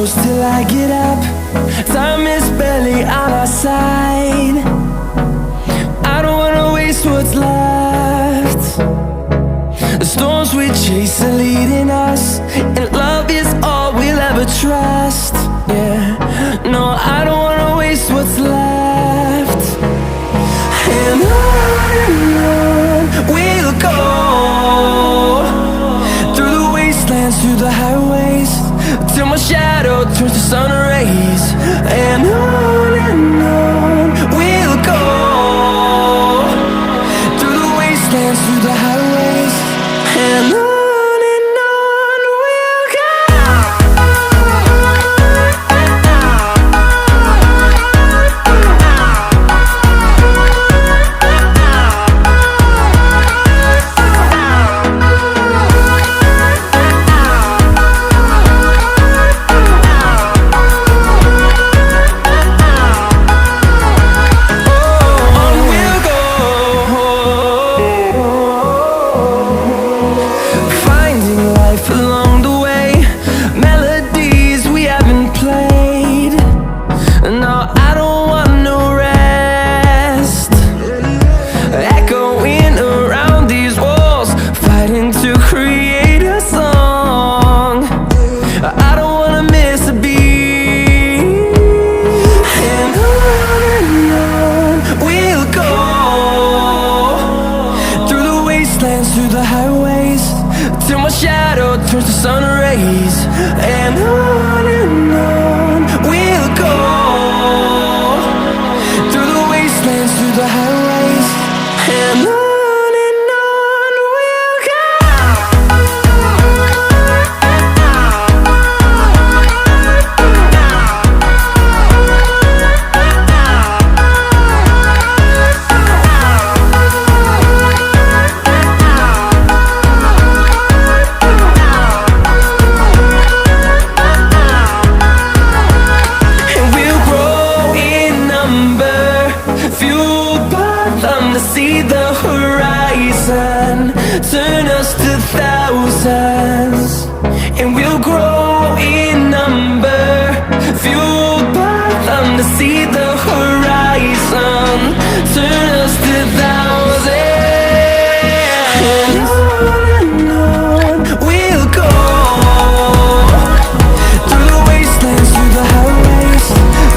close till I get up. Time is barely on our side. I don't wanna waste what's left. The storms we chase are leading us, and love is all we'll ever trust. Yeah, no, I don't wanna waste what's left. And on we'll go, through the wastelands, through the highways, till my shadow turns to sun rays. And on we'll go, through the wastelands, through the highways, and on we'll go. Through the highways, till my shadow turns to sun rays. And on we'll go, through the wastelands, through the highways, and on we'll go. See the horizon turn us to thousands, and we'll grow in number, fueled by them. To see the horizon turn us to thousands, and on we'll go, through the wastelands, through the highways,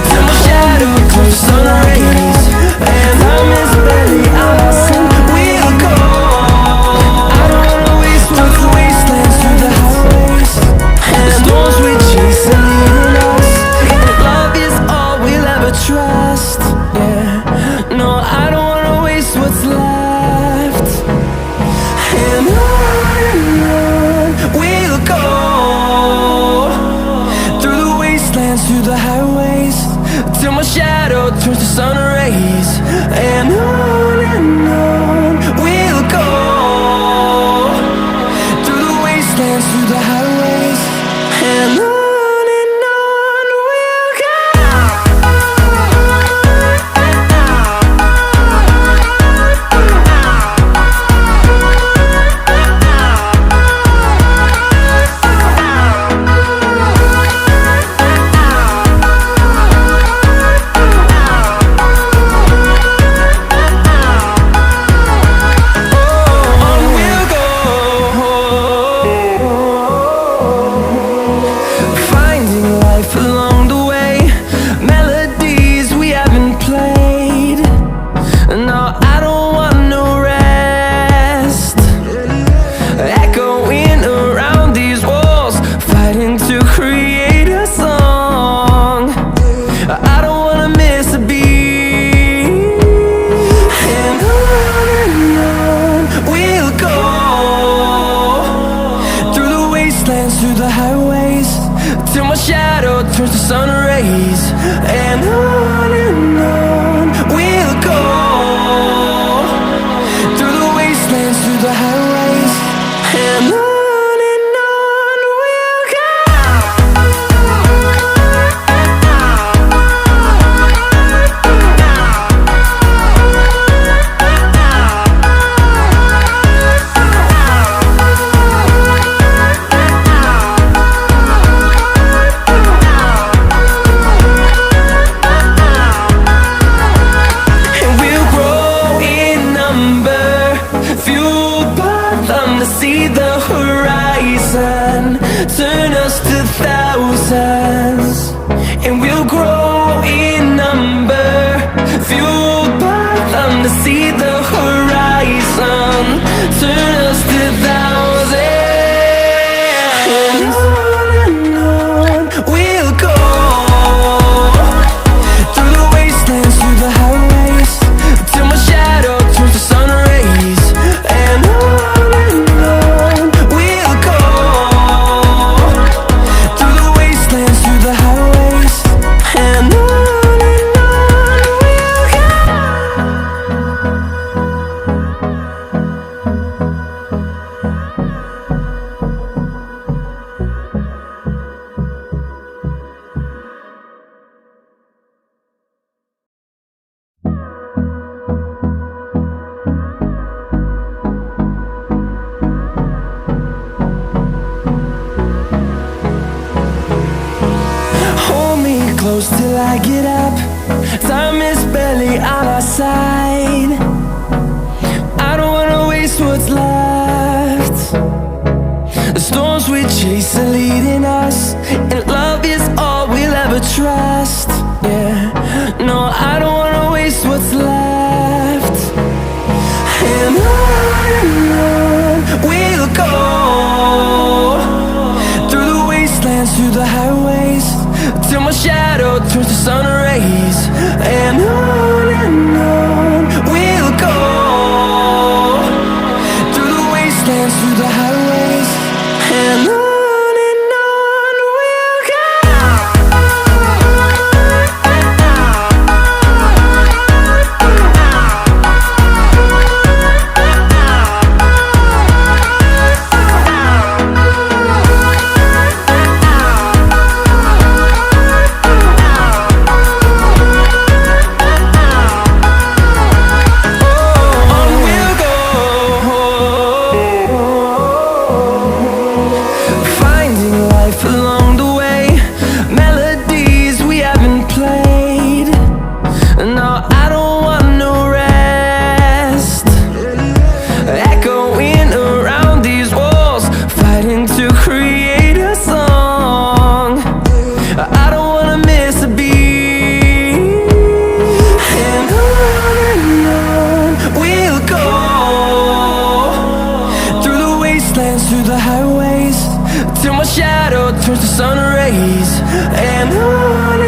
till my shadow turns to sun rays. And time is barely on us, and we'll go. I don't wanna waste what's wastelands, through the highways, and the storms we chase are leading us, and love is all we'll ever trust. Yeah, no, I don't wanna waste what's left. And on we'll go, through the wastelands, through the highways, till my shadow turns to sun rays. And on we'll go, through the wastelands, through the highways, and on we'll go. I get up. Time is barely on our side. I don't wanna waste what's left. The storms we chase are leading us, and love is all we'll ever trust. Yeah, no, I don't wanna waste what's left. And on we'll go, through the wastelands, through the highways, till my shadow turns to sun rays. And on we'll go, through the wastelands, through the highways, and on we'll go. Along the way, melodies we haven't played. No, I don't want no rest. Echoing around these walls, fighting to create a song. I don't wanna miss a beat. And on we'll go, through the wastelands, through the highways, till my shadow turns to sun rays. And on